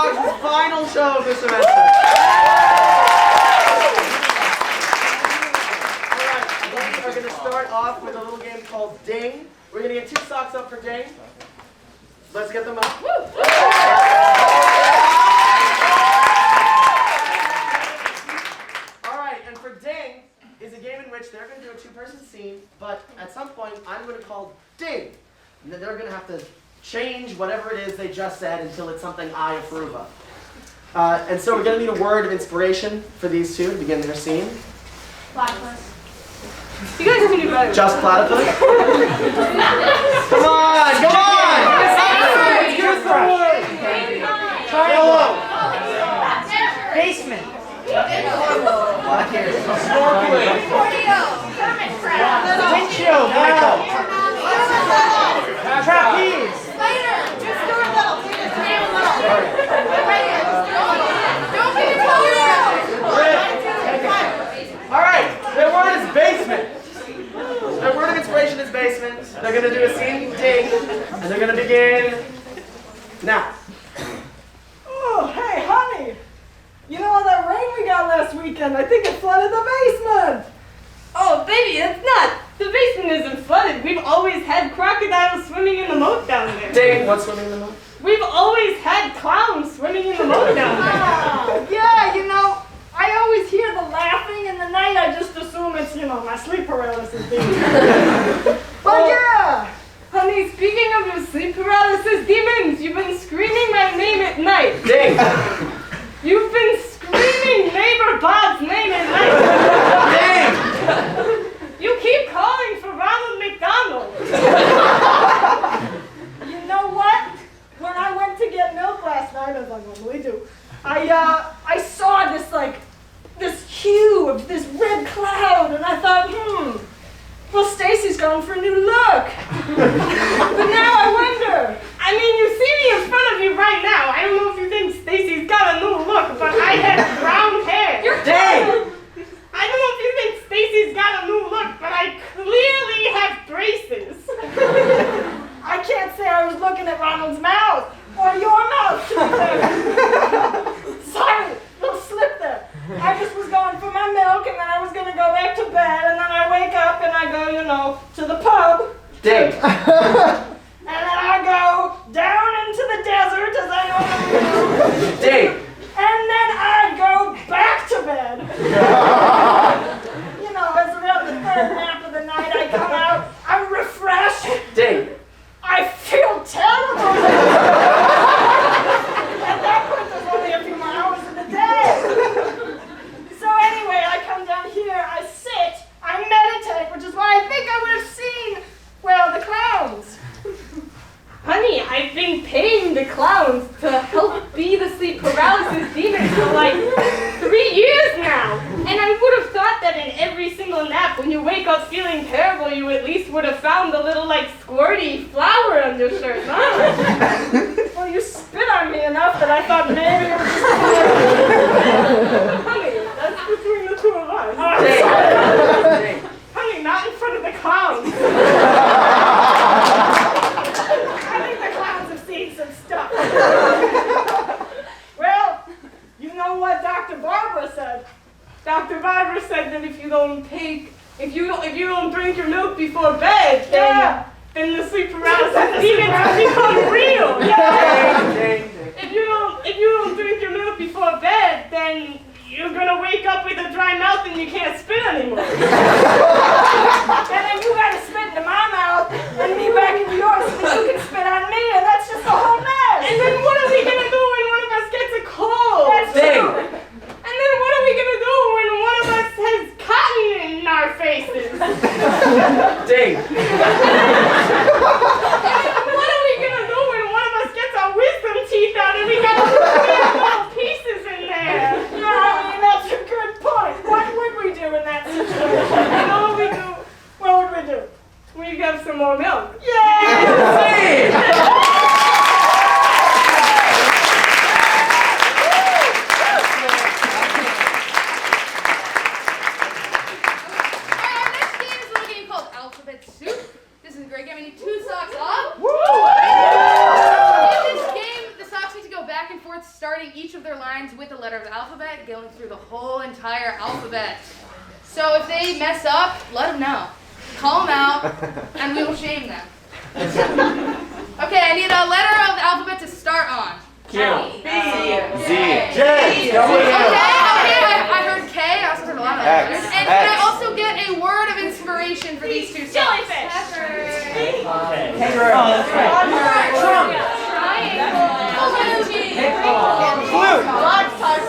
Dogs' final show of the semester. Alright, we are going to start off with a little game called Ding. We're going to get 2 socks up for Ding. Let's get them up. Alright, and for Ding is a game in which they're going to do a 2-person scene, but at some point I'm going to call Ding. And then they're going to have to change whatever it is they just said until it's something I approve of. And so we're going to need a word of inspiration for these two to begin their scene. Platypus. You guys can do better. Just platypus? Come on, come on! Give us the word! Triangle! Basement. Windshield, Michael. Trapeze. Alright, their word is basement. Their word of inspiration is basement. They're going to do a scene Ding, and they're going to begin now. Oh, hey, honey. You know all that rain we got last weekend? I think it flooded the basement. Oh, baby, it's not. The basement isn't flooded. We've always had crocodiles swimming in the moat down there. Ding, what's swimming in the moat? We've always had clowns swimming in the moat down there. Yeah, you know, I always hear the laughing in the night. I just assume it's, my sleep paralysis demon. But yeah. Honey, speaking of your sleep paralysis demons, you've been screaming my name at night. Ding! You've been screaming neighbor Bob's name at night. Ding! You keep calling for Ronald McDonald. You know what? When I went to get milk last night, as I normally do, I saw this hue of this red cloud, and I thought, well, Stacy's gone for a new look. But now I wonder. I mean, you see me in front of you right now. I don't know if you think Stacy's got a new look, but I had brown hair. Ding! I don't know if you think Stacy's got a new look, but I clearly have braces. I can't say I was looking at Ronald's mouth, or your mouth, to be fair. Sorry, little slip there. I just was going for my milk, and then I was going to go back to bed, and then I wake up and I go, to the pub. Ding! And then I go down into the desert, as I normally do. Ding! And then I go back to bed. As around the 3rd nap of the night, I come out, I'm refreshed. Ding! I feel terrible. At that point, there's only a few more hours in the day. So anyway, I come down here, I sit, I meditate, which is why I think I would have seen, the clowns. Honey, I've been paying the clowns to help be the sleep paralysis demon for 3 years now. And I would have thought that in every single nap, when you wake up feeling terrible, you at least would have found a little squirty flower on your shirt, huh? Well, you spit on me enough that I thought maybe it was just Honey, that's between the two of us. Ding! Honey, not in front of the clowns. I think the clowns have seen some stuff. Well, you know what Dr. Barbara said? Dr. Barbara said that if you don't drink your milk before bed, then the sleep paralysis demons become real. Ding! If you don't drink your milk before bed, then you're gonna wake up with a dry mouth and you can't spit anymore. And then you gotta spit into my mouth and me back into yours so that you can spit on me, and that's just a whole mess. And then what are we gonna do when one of us gets a cold? That's Ding! true. And then what are we gonna do when one of us has cotton in our faces? Ding! And what are we gonna do when one of us gets our wisdom teeth out and we got little pieces in there? Yeah, I mean, that's a good point. What would we do in that situation? You know what starting each of their lines with a letter of the alphabet, going through the whole entire alphabet. So if they mess up, let them know. Call them out, and we will shame them. Okay, I need a letter of the alphabet to start on. Q. B. Z. J. Okay, I heard K. I also heard a lot of X. letters. And can I also get a word of inspiration for these two songs? Jellyfish. Kangaroo. Oh, that's right. Trump. Flute.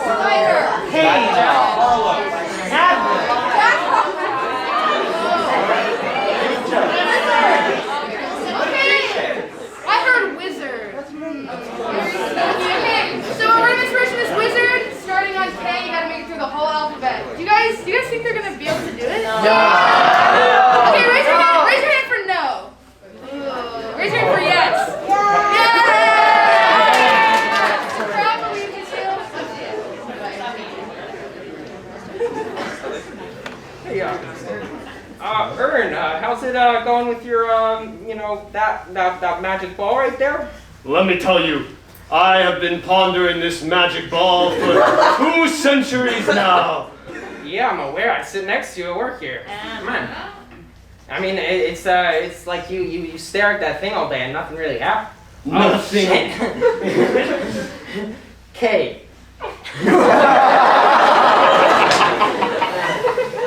Spider. Cage. Tablet. Okay, I heard wizard. Okay, so a word of inspiration is wizard. Starting on K, you gotta make it through the whole alphabet. Do you guys think they're gonna be able to do it? No. Okay, raise your hand. Raise your hand for no. Ooh, raise your hand for yes. Yay! Crap, we can still. Hey, Ern, how's it going with your, that magic ball right there? Let me tell you, I have been pondering this magic ball for 2 centuries now. Yeah, I'm aware. I sit next to you at work here. Come on. I mean, it's like you stare at that thing all day and nothing really happens. Nothing. K.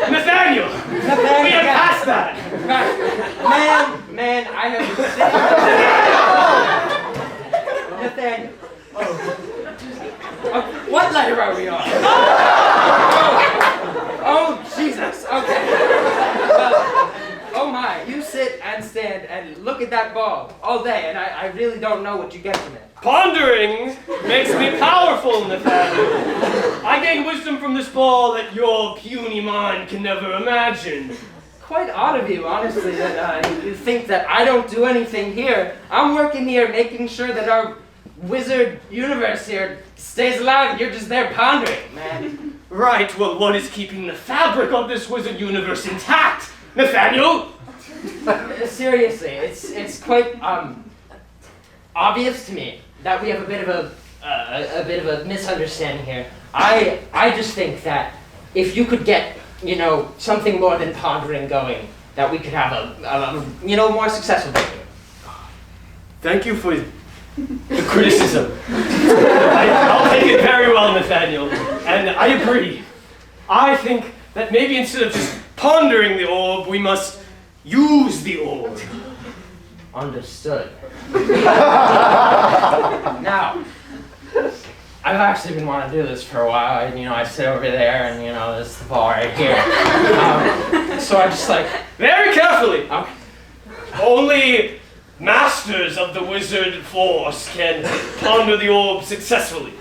Nathaniel! We have passed that! Man, I have Nathaniel. What letter are we on? Oh, Jesus. Okay. Well, oh my, you sit and stand and look at that ball all day, and I really don't know what you get from it. Pondering makes me powerful, Nathaniel. I gain wisdom from this ball that your puny mind can never imagine. Quite odd of you, honestly, that you think that I don't do anything here. I'm working here making sure that our wizard universe here stays alive, and you're just there pondering, man. Right, well, what is keeping the fabric of this wizard universe intact, Nathaniel? Seriously, it's quite obvious to me that we have a bit of a misunderstanding here. I just think that if you could get something more than pondering going, that we could have a more successful day here. Thank you for the criticism. I'll take it very well, Nathaniel, and I agree. I think that maybe instead of just pondering the orb, we must use the orb. Understood. Now, I've actually been wanting to do this for a while. I sit over there, and this is the ball right here. So I just Very carefully. Okay. Only masters of the wizard force can ponder the orb successfully.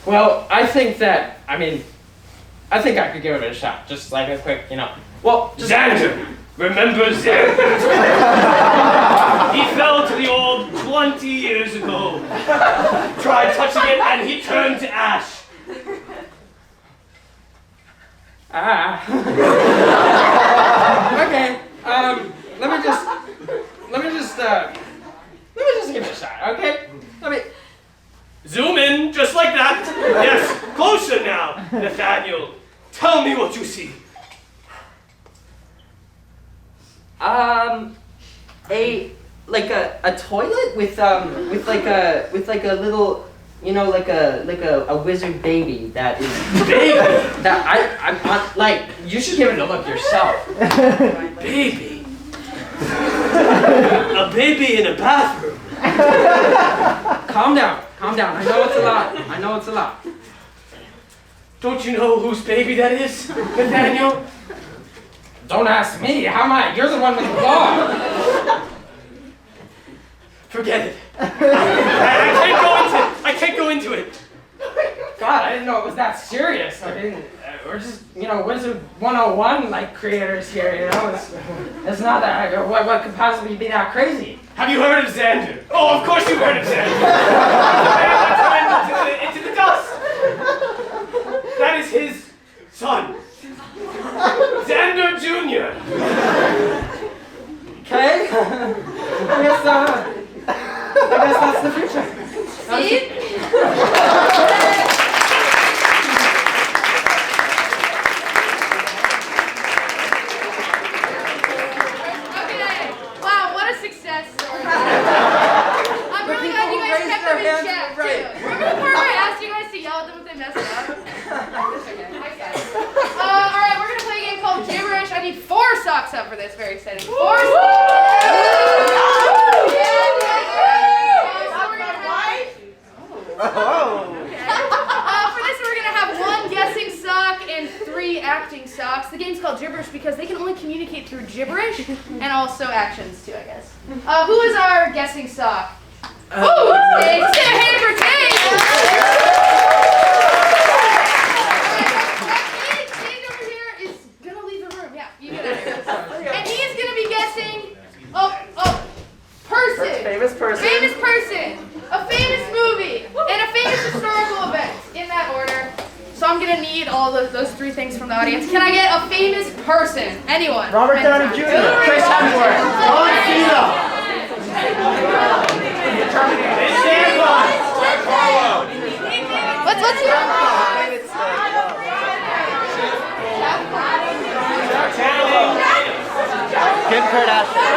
Well, I think I could give it a shot. Just like a quick, Well, just Xander! Remember Xander? He fell to the orb 20 years ago. Tried touching it and he turned to ash. Okay. Let me just give it a shot. Okay. Zoom in, just like that. Yes, closer now, Nathaniel. Tell me what you see. A toilet with a little, a wizard baby that is that I'm you should give it a look yourself. Baby. A baby in a bathroom. Calm down. I know it's a lot. Don't you know whose baby that is, Nathaniel? Don't ask me. How am I? You're the one with the ball. Forget it. I can't go into it. God, I didn't know it was that serious. We're just, Wizard 101 creators here. It's not that. What could possibly be that crazy? Have you heard of Xander? Oh, of course you've heard of Xander. Into the dust. That is his son. Xander Jr. Okay. I guess that's the future. See? for this. Very exciting. For this, we're going to have 1 guessing sock and 3 acting socks. The game's called Gibberish because they can only communicate through gibberish and also actions too, I guess. Who is our guessing sock? Oh, Tate. Let's get a hand for Tate. Tate over here is going to leave the room. Yeah, you get it. And he is going to be guessing a person. Famous person. Famous person. A famous movie. And a famous historical event. In that order. So I'm going to need all those 3 things from the audience. Can I get a famous person? Anyone? Robert Downey Jr. Chris Hemsworth. John Cena. Let's hear it. Kim Kardashian.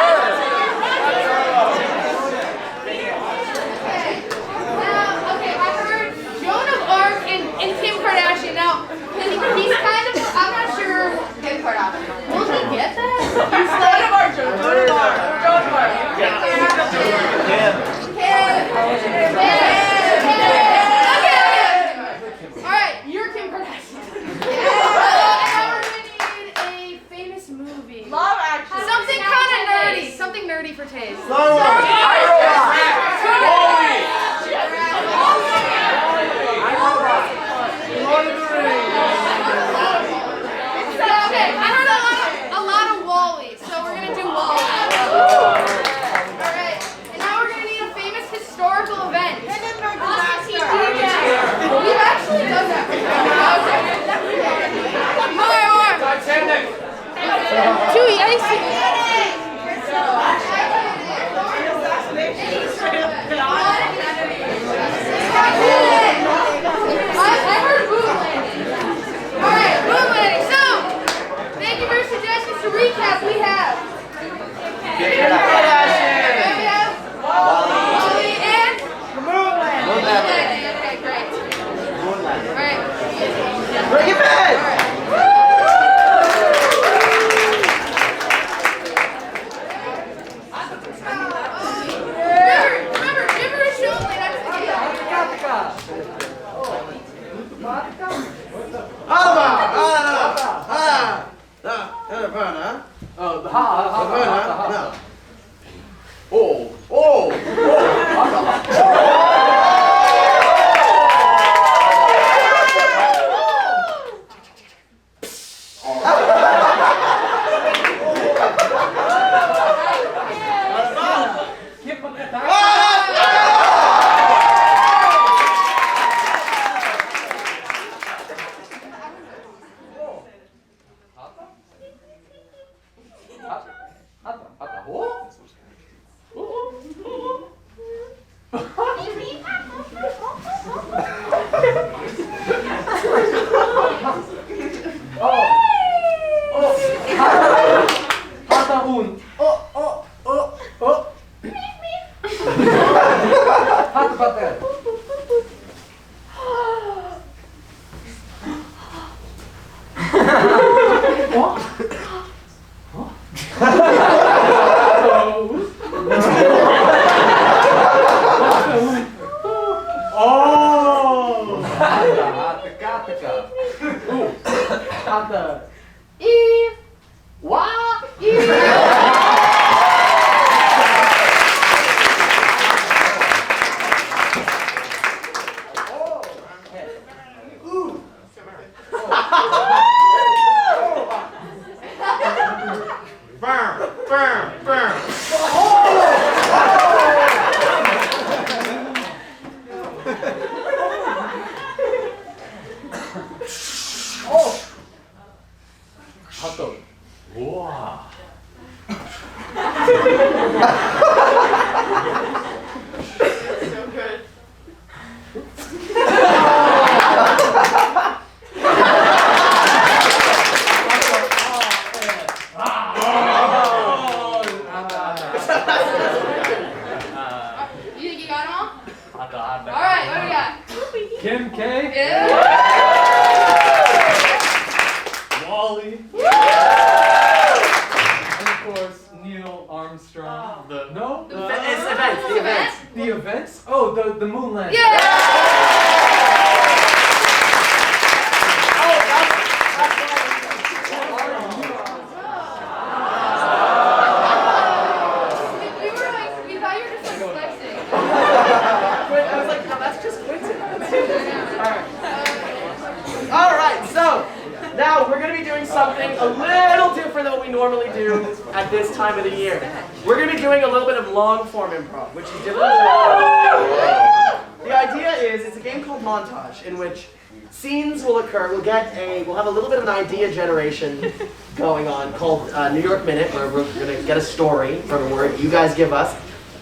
Okay, I heard Joan of Arc and Kim Kardashian. Now, he's kind of, I'm not sure Kim Kardashian. Will he get that? He's like, Joan of Arc. Okay. All right, you're Kim Kardashian. And now we're going to need a famous movie. Love Actually. Something kind of nerdy. Something nerdy for taste. Okay, I heard a lot of Wall-E, so we're gonna do Wall-E. Alright, and now we're gonna need a famous historical event. We've actually done that before. More. Too icy. I heard moon landing. Alright, moon landing. So, thank you for your suggestions. To recap, we have Wall-E and moon landing. Okay, great. Alright. Bring it back. Remember, gibberish only. That's the deal. You think you got them all? All right, what do we got? Kim K. Yeah. Wall-E. The event? The events? Oh, the moon landing. We thought you were just like flexing. I was like, no, that's just coincidence. All right, so now we're going to be doing something a little different than what we normally do at this time of the year. We're going to be doing a little bit of long-form improv, which is different. The idea is it's a game called Montage, in which scenes will occur. We'll have a little bit of an idea generation going on called New York Minute, where we're going to get a story from a word you guys give us.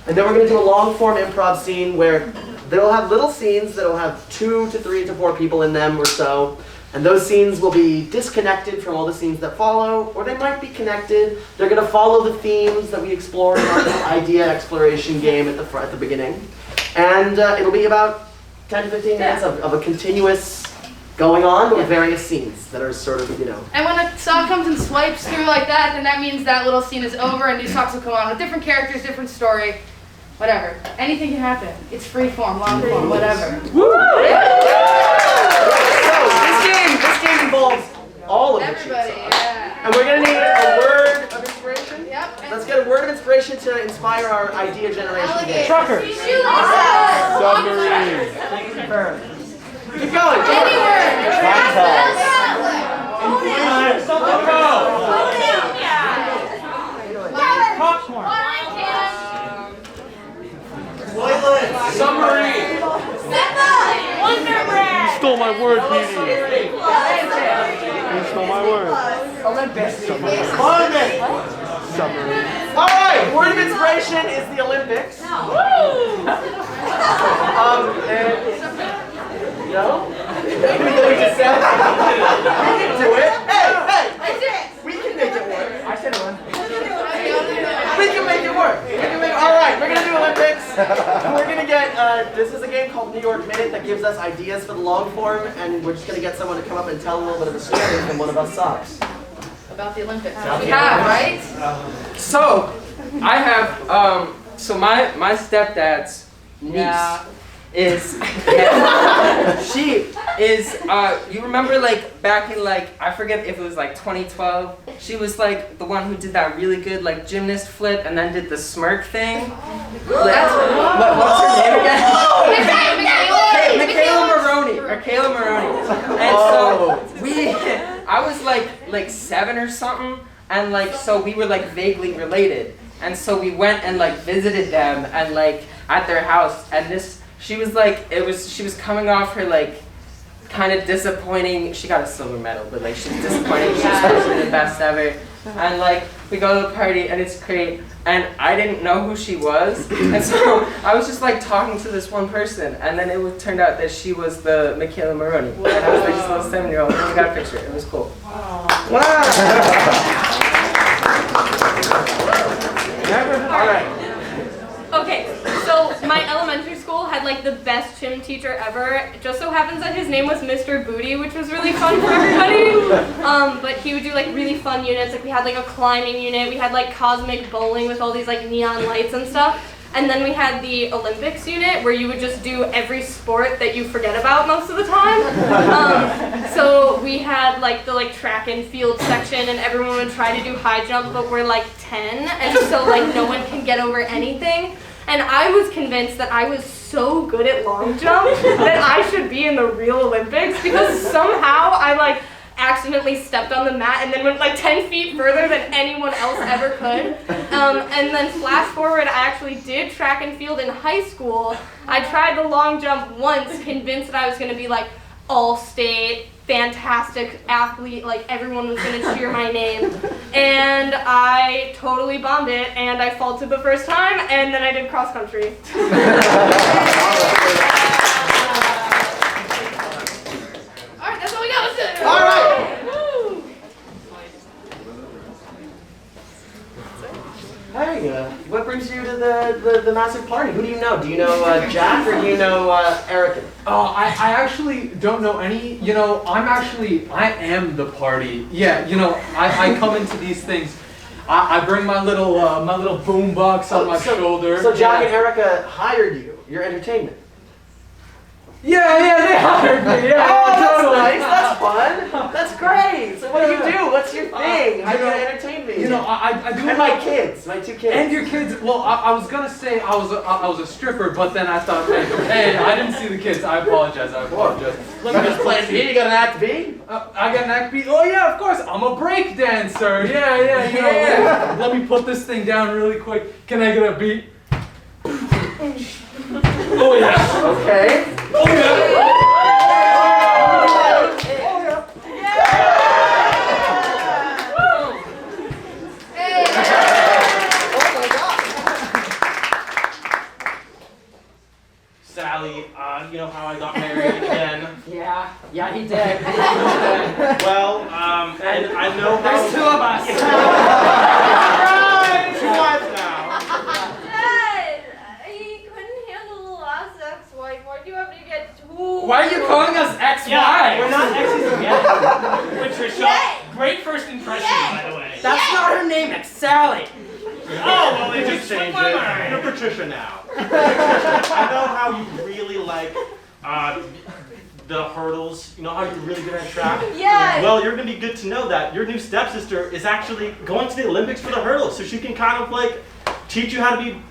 And then we're going to do a long-form improv scene where they'll have little scenes that'll have 2 to 3 to 4 people in them or so. And those scenes will be disconnected from all the scenes that follow, or they might be connected. They're going to follow the themes that we explored in our little idea exploration game at the beginning. And it'll be about 10 to 15 minutes of a continuous going on with various scenes that are sort of, And when a sock comes and swipes through like that, then that means that little scene is over and new socks will come on with different characters, different story, whatever. Anything can happen. It's free form, long form, whatever. This game involves all of Everybody, the yeah. And we're going to need a word of inspiration. Yep. Let's get a word of inspiration to inspire our idea generation game. Truckers. Submarine. Keep going. Any word. Submarine. Wonder Bread. Stole my word, Petey. You stole my word. Olympics. Submarine. All right, word of inspiration is the Olympics. No? We just said we can do it. Hey, we can make it work. I said Olympics. We can make it work. All right, we're gonna do Olympics. We're gonna get. This is a game called New York Minute that gives us ideas for the long form, and we're just gonna get someone to come up and tell a little bit of a story from one of us socks. About the Olympics. We have, right? So, I have, so my stepdad's niece is, you remember like back in like, I forget if it was like 2012, she was like the one who did that really good like gymnast flip and then did the smirk thing. What's her name again? Michaela Maroney. And so I was like 7 or something, and like so we were like vaguely related, and so we went and like visited them and like at their house, and she was coming off her like kind of disappointing. She got a silver medal, but like she was disappointing. She was supposed to be the best ever, and like we go to the party and it's great. And I didn't know who she was, and so I was just like talking to this one person, and then it turned out that she was the Michaela Maroney, and I was like this little 7-year-old, and we got a picture. It was cool. Wow. All right. Okay, so my elementary school had like the best gym teacher ever. It just so happens that his name was Mr. Booty, which was really fun for everybody. But he would do like really fun units. Like we had like a climbing unit. We had like cosmic bowling with all these like neon lights and stuff. And then we had the Olympics unit where you would just do every sport that you forget about most of the time. So we had like the track and field section, and everyone would try to do high jump, but we're like 10, and so like no one can get over anything. And I was convinced that I was so good at long jump that I should be in the real Olympics, because somehow I like accidentally stepped on the mat and then went like 10 feet further than anyone else ever could. And then flash forward, I actually did track and field in high school. I tried the long jump once, convinced that I was going to be like all-state, fantastic athlete, like everyone was going to cheer my name. And I totally bombed it, and I faulted the first time, and then I did cross country. Alright, that's all we got. Let's do it. All right. Hey, what brings you to the massive party? Who do you know? Do you know Jack, or do you know Erica? I actually don't know any. I am the party. Yeah, I come into these things I bring my little boom box on my shoulder. So Jack and Erica hired you, your entertainment. Yeah, they hired me. Yeah, Oh, that's totally. nice. That's fun. That's great. So what do you do? What's your thing? How you are you know- gonna entertain me? You know, I do. And my kids, my 2 kids. And your kids. Well, I was gonna say I was a stripper, but then I thought, hey, I didn't see the kids. I apologize. Let me just Plan B. You got an act B? I got an act beat. Oh yeah, of course. I'm a break dancer. Yeah. You know, let me put this thing down really quick. Can I get a beat? Oh yeah. Okay. Oh yeah. Sally, you know how I got married again? Yeah, he did. Well, and I know how... There's 2 of us. Surprise! 2 wives now. Dad, he couldn't handle the last ex-wife. Why'd you have to get 2? Why are you calling us ex-wives? Yeah, we're not exes again. Patricia, Yay! great first impression, Yay! by the way. That's not her name, it's Sally. Oh, well, it just Change slipped my it. mind. You're Patricia now. I know how you really like the hurdles. You know how you're really good at track? Yeah. Well, you're going to be good to know that your new stepsister is actually going to the Olympics for the hurdles, so she can kind of like teach you how to be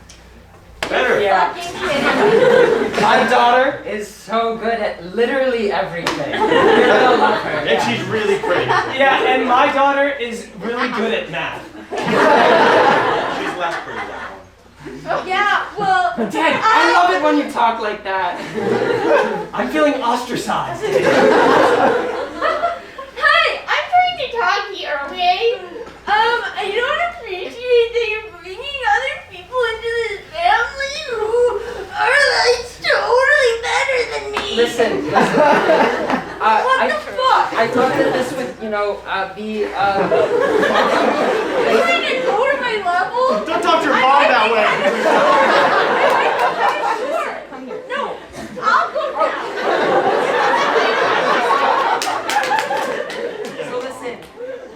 better. Yeah. Fucking kidding. My daughter is so good at literally everything. You're gonna love her. And she's really pretty. Yeah, and my daughter is really good at math. She's less pretty, that one. Yeah, well, Dad, I love it when you talk like that. I'm feeling ostracized. Hi, I'm trying to talk here, okay? I don't appreciate that you're bringing other people into this family who are like totally better than me. Listen. What the fuck? I thought that this would, be, You're trying to go to my level? Don't talk to your mom that way. Sure. No, I'll go down. So listen,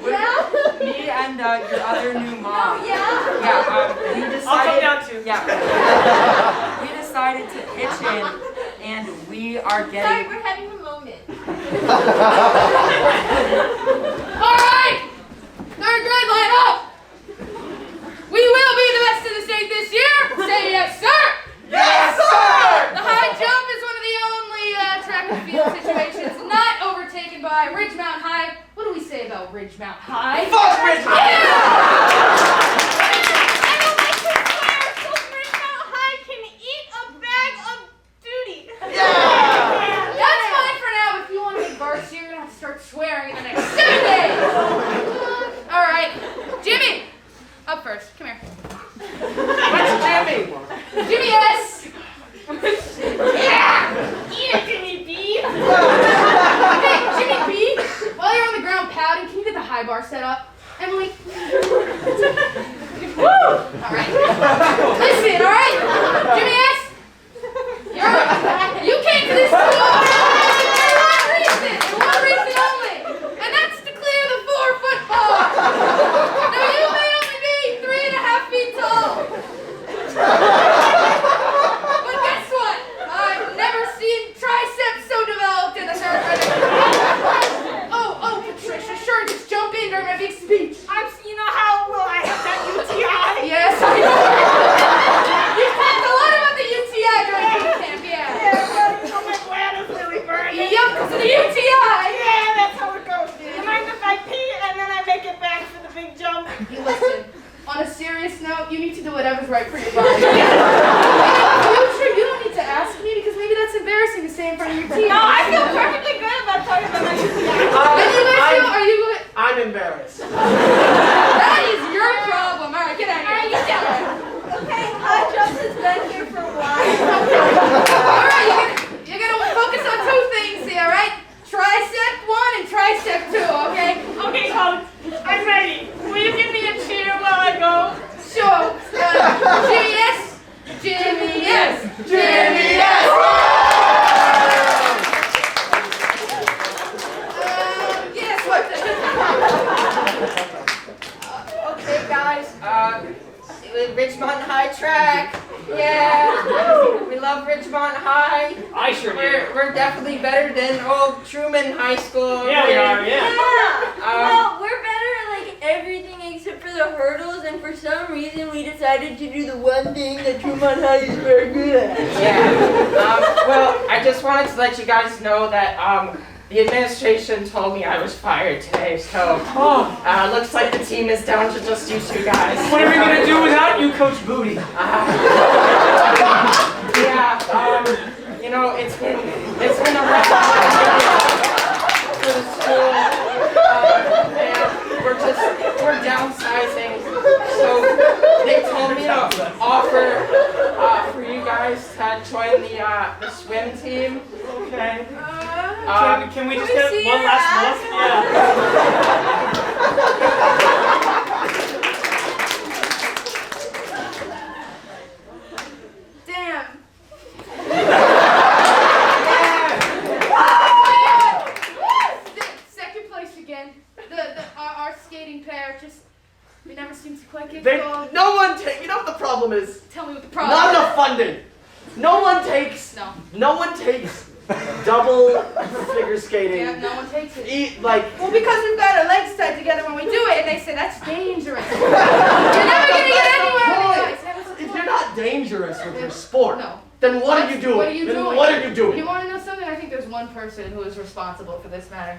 Yeah? me and your other new mom. Oh, yeah? Yeah, we decided. I'll come down too. Yeah. We decided to pitch in, and we are Sorry, getting. we're having a moment. All right, 3rd grade, line up. We will be the best in the state this year. Say yes, sir. Yes, sir! The high jump is one of the only track and field situations not overtaken by Ridgemount High. What do we say about Ridgemount High? Fuck Ridgemount! I don't like to swear, so Ridgemount High can eat a bag of duty. Yeah! That's fine for now. If you want to make varsity, you're gonna have to start swearing in the next 7 days. All right, Jimmy, up first. Come here. What's Jimmy? Jimmy S. Yeah! Eat it, Jimmy B. Hey, Jimmy B. While you're on the ground pouting, can you get the high bar set up? Emily. Woo! All right. Listen, all right. Jimmy S. You came to this school for one reason only, and that's to clear the 4-foot bar. Now you may only be 3.5 feet tall, but guess what? I've never seen triceps so developed in a 3rd grade. Oh, Patricia, sure, just jump in during my big speech. You know how will I have that UTI? Yes, I know. You talked a lot about the UTI during boot camp, yeah. Yeah, well, you know my bladder's really burning. Yup, because of the UTI. Yeah, that's how it goes. Do you mind if I pee and then I make it back for the big jump? You listen, on a serious note, you need to do whatever's right for your body. In the future, you don't need to ask me because maybe that's embarrassing to say in front of your team. No, I feel perfectly good about talking about my UTI. And you guys feel, are you good? I'm embarrassed. That is your problem. All right, get out of here. Get down there. Okay, high jump has been here for a while. All right, you're gonna focus on 2 things here, all right? Tricep 1 and tricep 2, okay? Okay, Coach, I'm ready. Will you give me a cheer while I go? Sure. Jimmy S. Jimmy S. Jimmy S. Ridgemont High. I sure do. We're definitely better than old Truman High School. Yeah, we are, yeah. Well, we're better at like everything except for the hurdles, and for some reason we decided to do the one thing that Truman High is very good at. Yeah. Well, I just wanted to let you guys know that the administration told me I was fired today, so looks like the team is down to just you two guys. What are we gonna do without you, Coach Booty? You know, it's been a rough for the school, and we're downsizing. So they told me to offer for you guys to join the swim team. Okay. Can we just get one last look? Yeah. Damn. Second place again. Our skating pair just, we never seem to quite get going. No one takes. You know what the problem is? Tell me what the problem Not is. enough funding. No one takes. No one takes double figure skating. Yeah, no one takes it. Well, because we've got our legs tied together when we do it, and they say that's dangerous. You're never gonna get anywhere with it, guys. If you're not dangerous with your sport, No. then what are you doing? What are you Then doing? what are you doing? You want to know something? I think there's one person who is responsible for this matter.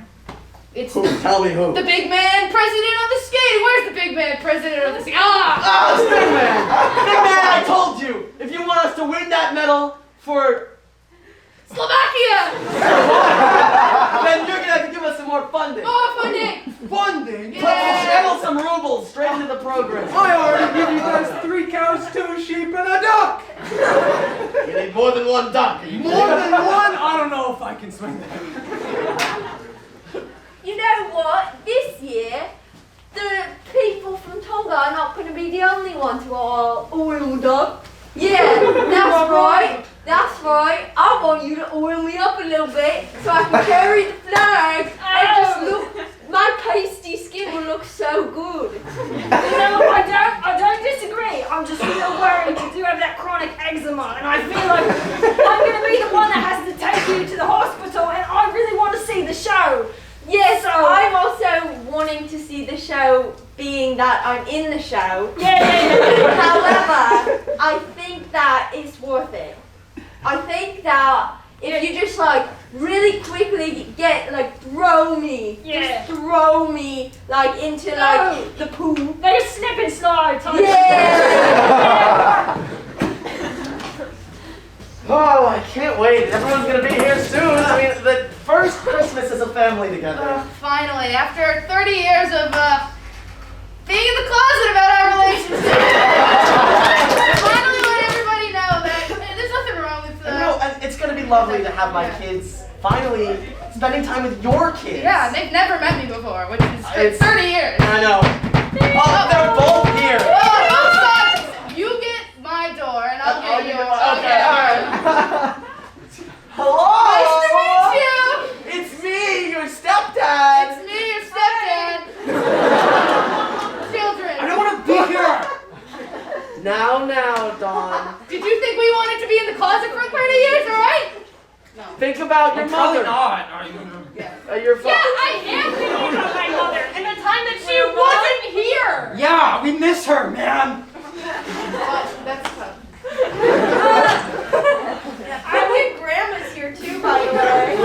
It's Who? Tell me who. the big man president of the skate. Where's the big man president of the skate? Ah, it's Big Man! Big Man, I told you! If you want us to win that medal for Slovakia! then you're gonna have to give us some more funding. More funding! Funding? Yeah. Channel some rubles straight into the program. I already give you guys 3 cows, 2 sheep, and a duck. You need more than one duck. More than one? I don't know if I can swing that. You know what? This year, the people from Tonga are not going to be the only ones who are oiled up. Yeah, that's right. That's right. I want you to oil me up a little bit so I can carry the flag and just look. My pasty skin will look so good. No, I don't disagree. I'm just real worried. You do have that chronic eczema, and I feel like I'm going to be the one that has to take you to the hospital, and I really want to see the show. Yes, So- I'm also wanting to see the show, being that I'm in the show. Yeah. However, I think that it's worth it. I think that if you just like really quickly throw me, Yeah. just throw me like into like the pool. They just snip and slide. Yeah. Oh, I can't wait. Everyone's gonna be here soon. I mean, the first Christmas as a family together. Finally, after 30 years of being in the closet about our relationship, finally let everybody know that there's nothing wrong with No, and it's gonna be lovely to have my kids finally spending time with your kids. Yeah, they've never met me before, which is It's- 30 years. I know. Oh, they're both here. Oh, both sides. You get my door, and I'll get yours. Okay, alright. Hello! Nice to meet you. It's me, your stepdad! It's me, your stepdad. Children. I don't want to be here. Now, Dawn. Did you think we wanted to be in the closet for 30 years, alright? No. Think about your Probably mother. not. Your father. Yeah, I am thinking about my mother and the time that she wasn't here. Yeah, we miss her, man. That's tough. I think Grandma's here too, by the way.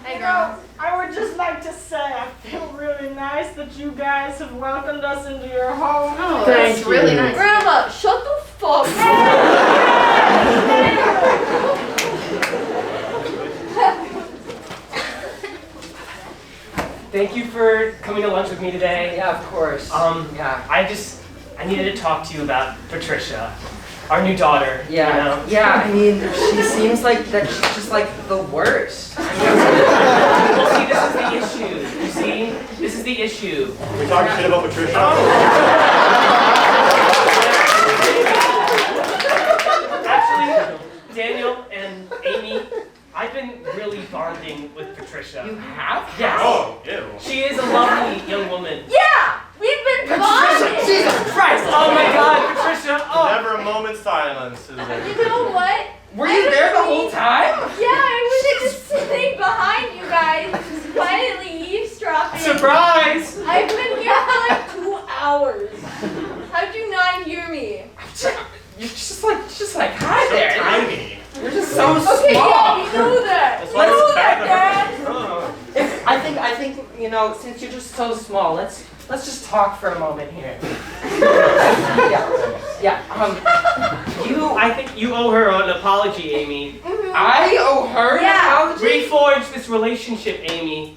Hey, girl. I would just like to say I feel really nice that you guys have welcomed us into your home. Oh, Thank that's really you. nice. Grandma, shut the fuck up. Thank you for coming to lunch with me today. Yeah, of course. Yeah. I needed to talk to you about Patricia, our new daughter. Yeah, You know? yeah. I mean, she seems like that. She's just like the worst. Well, see, this is the issue. You see, this is the issue. We talking shit about Patricia. Actually, Daniel and Amy, I've been really bonding with Patricia. You have? Yes. Oh, ew. She is a lovely young woman. Yeah, we've been bonding. Jesus Christ! Oh my God, Patricia! Oh. Never a moment's silence. Is there? You know what? Were you there the whole time? Yeah, I was just sitting behind you guys, just quietly eavesdropping. Surprise! I've been here for like 2 hours. How'd you not hear me? You're just like hi So there. tiny. You're just so small. Okay, yeah, you know that. That's You why know it's that, bad. Dad. Oh. I think you know, since you're just so small, let's just talk for a moment here. yeah. I think you owe her an apology, Amy. I owe her an apology. Reforge this relationship, Amy.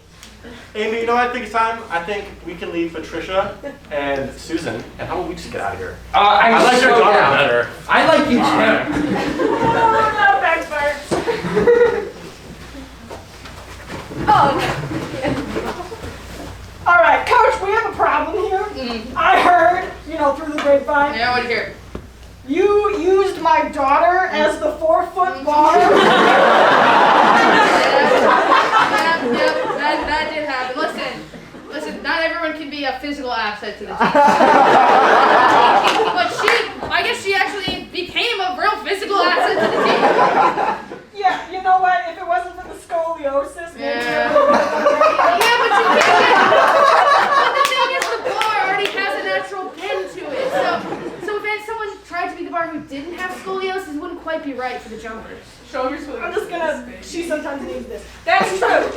Amy, you know what I think it's time? I think we can leave Patricia and Susan, and how about we just get out of here? I I like your so daughter down. better. I like you Alright. too. That backfired. All right, Coach, we have a problem here. I heard, through the grapevine, Yeah, I want to hear it. you used my daughter as the 4-foot bar. Yep, that did happen. Listen, not everyone can be a physical asset to the team. But I guess she actually became a real physical asset to the team. Yeah, you know what? If it wasn't for the scoliosis, maybe Yeah. it would've been Yeah, but you can't. But the thing is, the bar already has a natural bend to it. So if someone tried to be the bar who didn't have scoliosis, it wouldn't quite be right for the jumpers. Shoulders I'm just gonna, she sometimes needs this. That's true.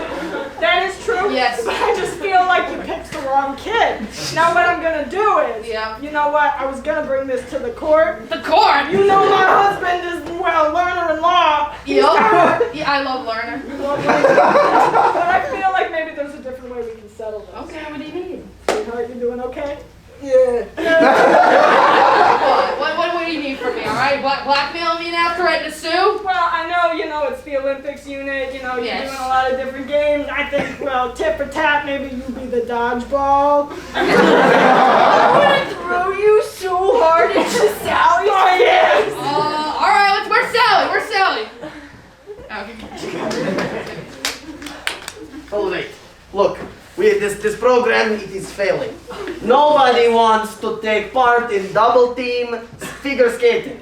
That is true. Yes. But I just feel like you picked the wrong kid. Now what I'm gonna do is, you know what, I was gonna bring this to the court. The court? You know my husband is, learner-in-law. Yup. Yeah, I love Lerner. But I feel like maybe there's a different way we can settle this. Okay, what do you mean? Sweetheart, you doing okay? Yeah. What do you need from me, alright? Blackmail me now, threaten to sue? Well, I know, it's the Olympics unit, you're Yes. doing a lot of different games. I think, tit for tat, maybe you be the dodgeball. I'm gonna throw you so hard into Sally's face. Alright, where's Sally? Where's Sally? Okay. All right. Look, this program, it is failing. Nobody wants to take part in double team figure skating.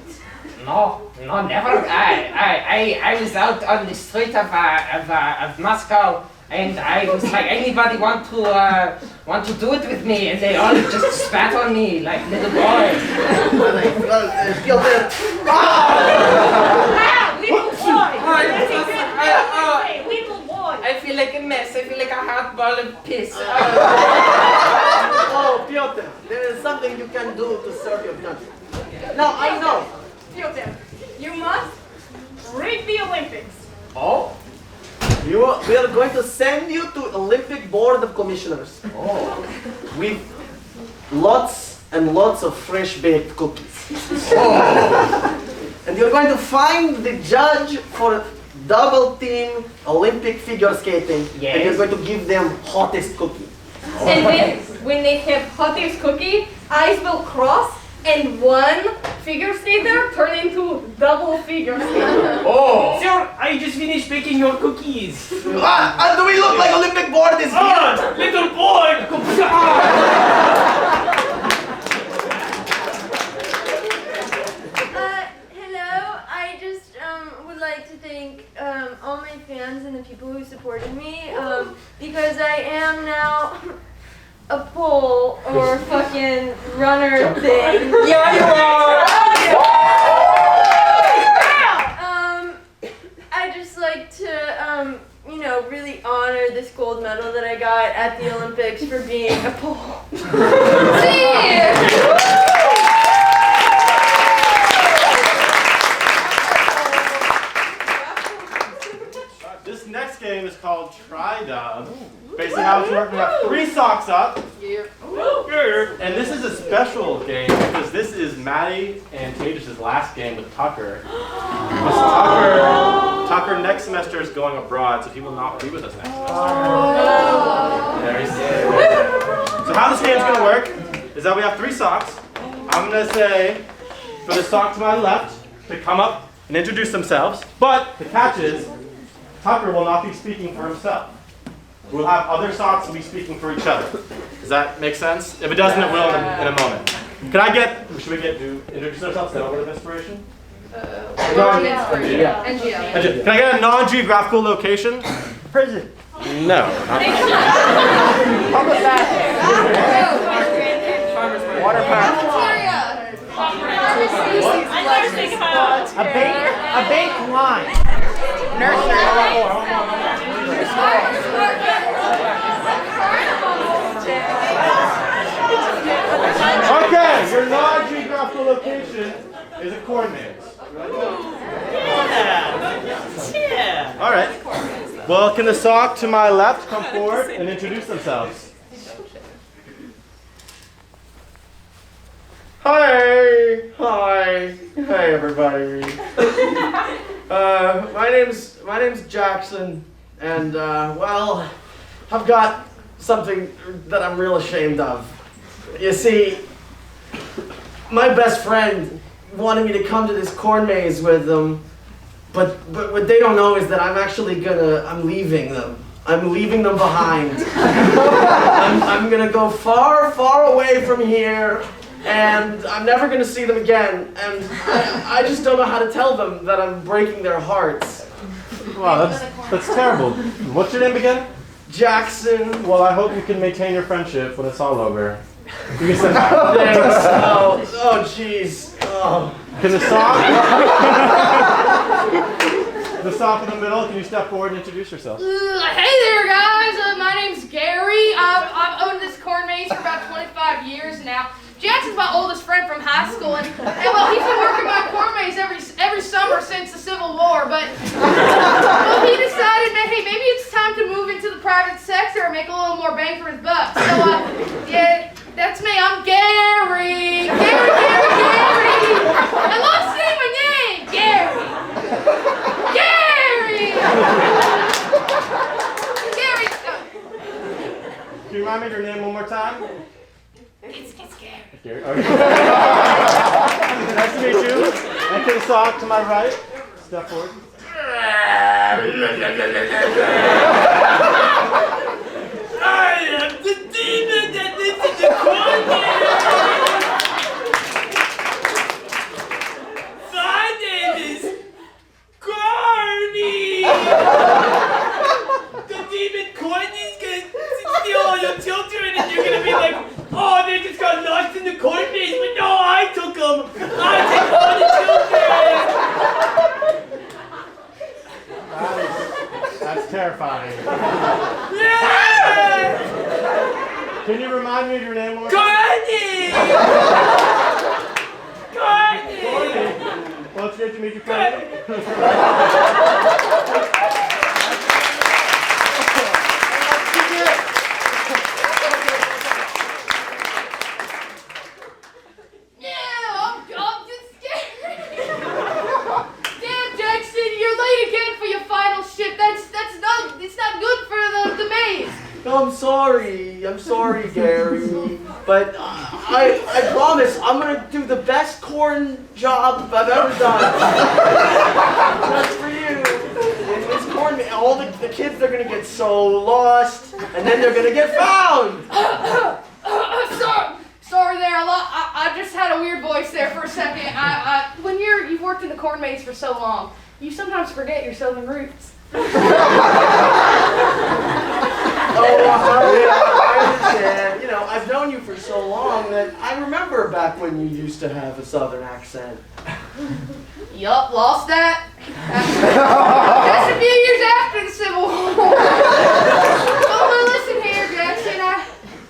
No, never. I was out on the street of Moscow, and I was like, anybody want to do it with me? And they all just spat on me like little boys. Piotr. Little boy. I feel like a mess. I feel like a hot ball of piss. Oh, Piotr, there is something you can do to serve your country. Now, I know. Piotr, you must rig the Olympics. Oh? We are going to send you to Olympic Board of Commissioners. Oh. With lots and lots of fresh baked cookies. Oh. And you're going to find the judge for double team Olympic figure skating. Yes. And you're going to give them hottest cookie. And then, when they have hottest cookie, eyes will cross, and one figure skater turn into double figure skater. Oh! Sir, I just finished baking your cookies. And do we look like Olympic Board is here? Little boy! Hello, I just would like to thank all my fans and the people who supported me because I am now a pole or fucking runner thing. Yeah, you are. I just like to really honor this gold medal that I got at the Olympics for being a pole. This next game is called Tri-Dub. Basically how it's working, we have 3 socks up. And this is a special game because this is Maddie and Tatus's last game with Tucker. Tucker next semester is going abroad, so he will not be with us next semester. Very sad. So how this game's gonna work is that we have 3 socks. I'm gonna say for the sock to my left to come up and introduce themselves, but the catch is Tucker will not be speaking for himself. We'll have other socks will be speaking for each other. Does that make sense? If it doesn't, it will in a moment. Should we introduce ourselves, then over to inspiration? Yeah. NGL. Can I get a non-geographical location? Prison. No. Public bathroom. Water park. A bank line. Okay, your non-geographical location is a corn maze. Yeah. All right. Well, can the sock to my left come forward and introduce themselves? Hi, hey everybody. My name's Jackson, and well, I've got something that I'm real ashamed of. You see, my best friend wanted me to come to this corn maze with them, but what they don't know is that I'm leaving them. I'm leaving them behind. I'm gonna go far, far away from here, and I'm never gonna see them again. And I just don't know how to tell them that I'm breaking their hearts. Wow, that's terrible. What's your name again? Jackson. Well, I hope you can maintain your friendship when it's all over. You can send Thanks. Oh, jeez. Oh. Can the sock in the middle, can you step forward and introduce yourself? Hey there, guys. My name's Gary. I've owned this corn maze for about 25 years now. Jackson's my oldest friend from high school, and well, he's been working my corn maze every summer since the Civil War. But well, he decided that hey, maybe it's time to move into the private sector and make a little more bang for his buck. So yeah, that's me. I'm Gary. Gary. I love saying my name, Gary. Gary. Can you remind me of your name one more time? It's Gary. Gary. Okay. Nice to meet you. And to the sock to my right. Step forward. I am the demon that lives in the corn maze. My name is Carney. The demon Courtney's gonna steal all your children, and you're gonna be like, oh, they just got lost in the corn maze, but no, I took them. I took all the children. That's terrifying. Yeah! Can you remind me of your name one more time? Courtney! Courtney! Well, it's great to meet you, Courtney. I'm sorry, Gary, but I promise I'm gonna do the best corn job I've ever done. Just for you. In this corn, all the kids, they're gonna get so lost, and then they're gonna get found. Sorry there. I just had a weird voice there for a second. When you've worked in the corn maze for so long, you sometimes forget your southern roots. I understand. You know, I've known you for so long that I remember back when you used to have a southern accent. Yup, lost that. Just a few years after the Civil War. Well, listen here, Jackson.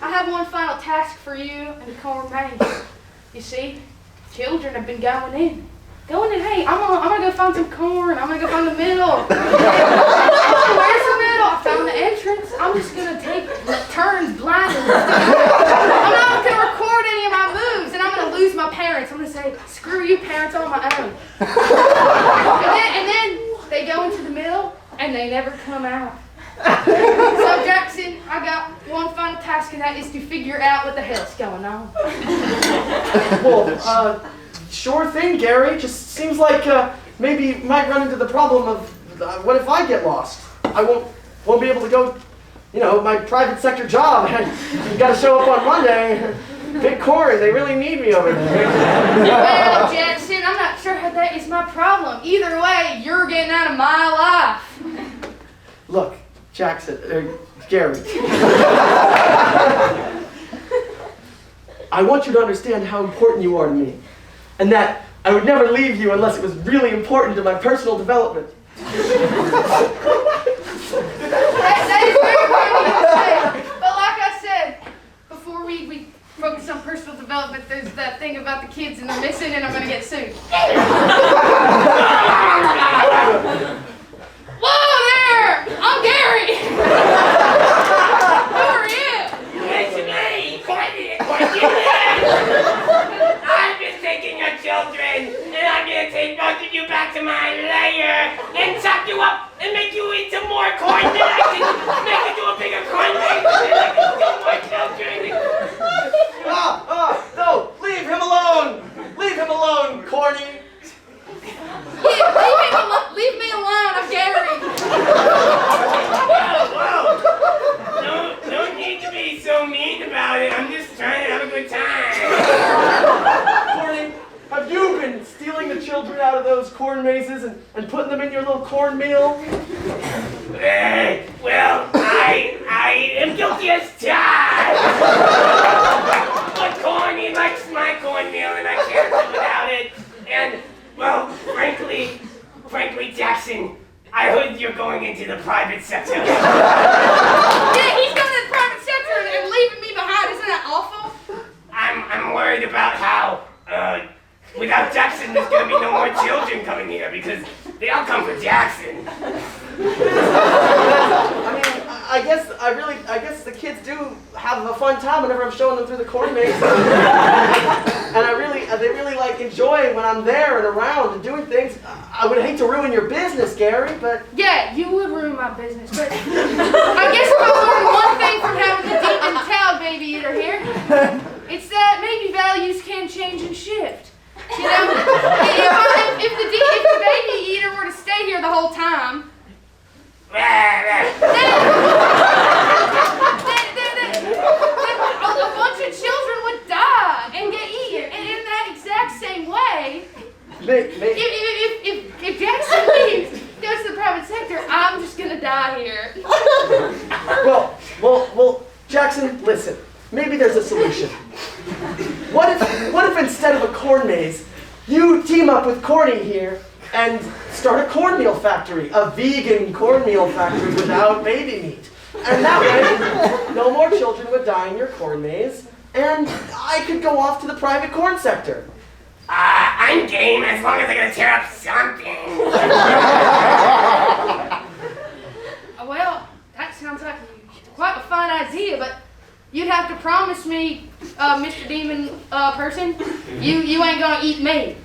I have one final task for you and the corn maze. You see, children have been going in, hey, I'm gonna go find some corn. I'm gonna go find the middle. Where's the middle? I found the entrance. I'm just gonna take turns blindly. I'm not gonna record any of my moves, and I'm gonna lose my parents. I'm gonna say, screw you, parents, on my own. And then they go into the middle, and they never come out. So Jackson, I got one final task, and that is to figure out what the hell's going on. Well, sure thing, Gary. Just seems like maybe you might run into the problem of what if I get lost? I won't be able to go, you know, my private sector job. You got to show up on Monday. Big corn, they really need me over there. Well, Jackson, I'm not sure how that is my problem. Either way, you're getting out of my life. Look, Jackson, Gary. I want you to understand how important you are to me, and that I would never leave you unless it was really important to my personal development. That is very kind of you to say. But like I said, before we focus on personal development, there's that thing about the kids and they're missing, and I'm gonna get sued. Whoa there! I'm Gary! Who are you? It's me! I've been taking your children, and I'm gonna take both of you back to my lair and chop you up and make you into more corn, then I can make you into a bigger corn maze, and I can steal more children. No, leave him alone! Leave him alone, corny! Leave me alone, I'm Gary. Whoa! No need to be so mean about it. I'm just trying to have a good time. Corny, have you been stealing the children out of those corn mazes and putting them in your little cornmeal? Well, I am guilty as charged. But Corny likes my cornmeal and I can't live without it. And, well, frankly, Jackson, I heard you're going into the private sector. Yeah, he's going to the private sector and leaving me behind. Isn't that awful? I'm worried about how, without Jackson, there's gonna be no more children coming here because they all come for Jackson. I guess the kids do have a fun time whenever I'm showing them through the corn maze. And they really like enjoy when I'm there and around and doing things. I would hate to ruin your business, Gary, but... Yeah, you would ruin my business, but I guess if I learned one thing from having the demon cow baby eater here, it's that maybe values can change and shift. You know, if the baby eater were to stay here the whole time, then a bunch of children would die and get eaten. And in that exact same way, if Jackson leaves, goes to the private sector, I'm just gonna die here. Well, Jackson, listen. Maybe there's a solution. What if instead of a corn maze, you team up with Corny here and start a cornmeal factory, a vegan cornmeal factory without baby meat. And that way, no more children would die in your corn maze, and I could go off to the private corn sector. I'm game as long as I gotta tear up something. Well, that sounds like quite a fine idea, but you'd have to promise me, Mr. Demon person, you ain't gonna eat me.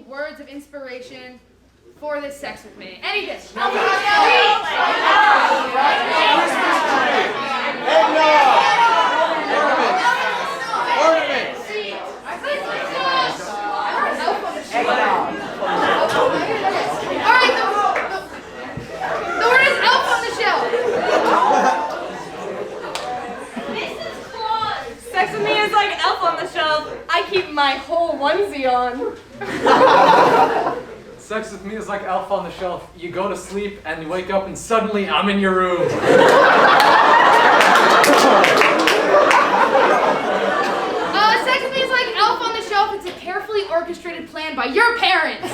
Words of inspiration for this sex with me. Anything. Alright, the word is elf on the shelf. Sex with me is like elf on the shelf. I keep my whole onesie on. Sex with me is like Elf on the Shelf. You go to sleep and you wake up and suddenly I'm in your room. Sex with me is like elf on the shelf. It's a carefully orchestrated plan by your parents.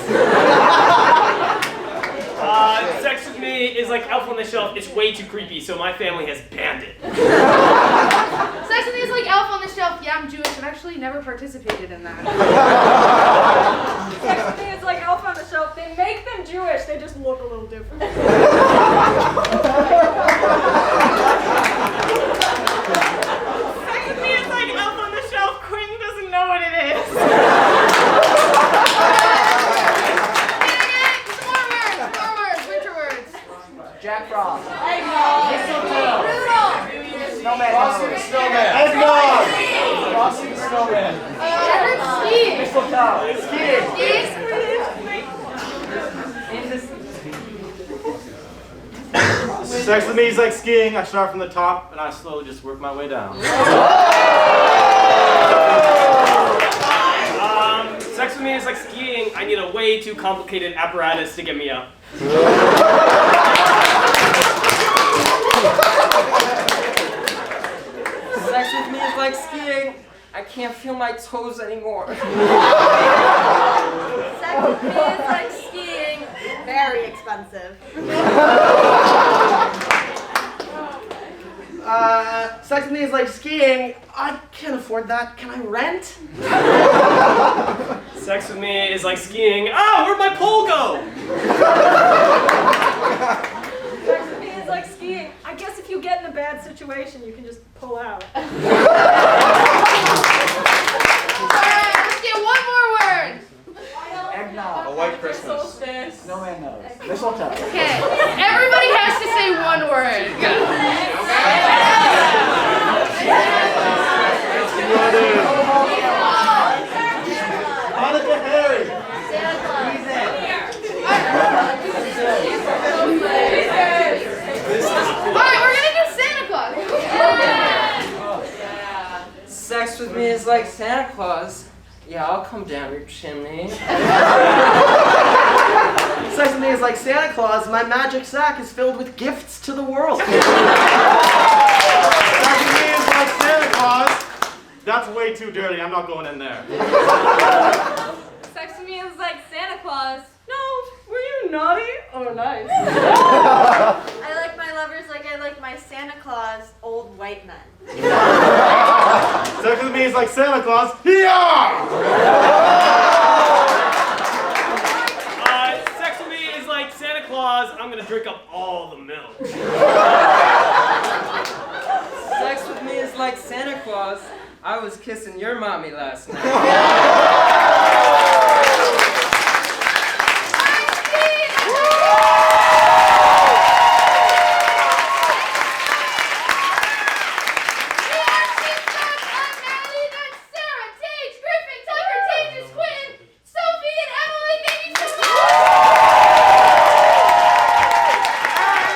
Sex with me is like Elf on the Shelf. It's way too creepy, so my family has banned it. Sex with me is like elf on the shelf. Yeah, I'm Jewish. I've actually never participated in that. Sex with me is like elf on the shelf. They make them Jewish. They just look a little different. Sex with me is like elf on the shelf. Quinn doesn't know what it is. snowman. Frosty the Snowman. Eggnog. Frosty the Snowman. Steve. Mistletoe. Sex with me is like skiing. I start from the top and I slowly just work my way down. Sex with me is like skiing. I need a way too complicated apparatus to get me up. Sex with me is like skiing. I can't feel my toes anymore. Sex with me is like skiing. Very expensive. Sex with me is like skiing. I can't afford that. Can I rent? Sex with me is like skiing. Ah, where'd my pole go? Sex with me is like skiing. I guess if you get in a bad situation, you can just pull out. Alright, let's get one more word. Eggnog. A white Christmas. Snowman nose. Mistletoe. Okay, everybody has to say one word. Go. Monica Harry. Alright, we're gonna do Santa Claus. Sex with me is like Santa Claus. Yeah, I'll come down your chimney. Sex with me is like Santa Claus. My magic sack is filled with gifts to the world. Sex with me is like Santa Claus. That's way too dirty. I'm not going in there. Sex with me is like Santa Claus. No, were you naughty or nice? I like my lovers like I like my Santa Claus, old white men. Sex with me is like Santa Claus. Yeah! Sex with me is like Santa Claus. I'm gonna drink up all the milk. Sex with me is like Santa Claus. I was kissing your mommy last night.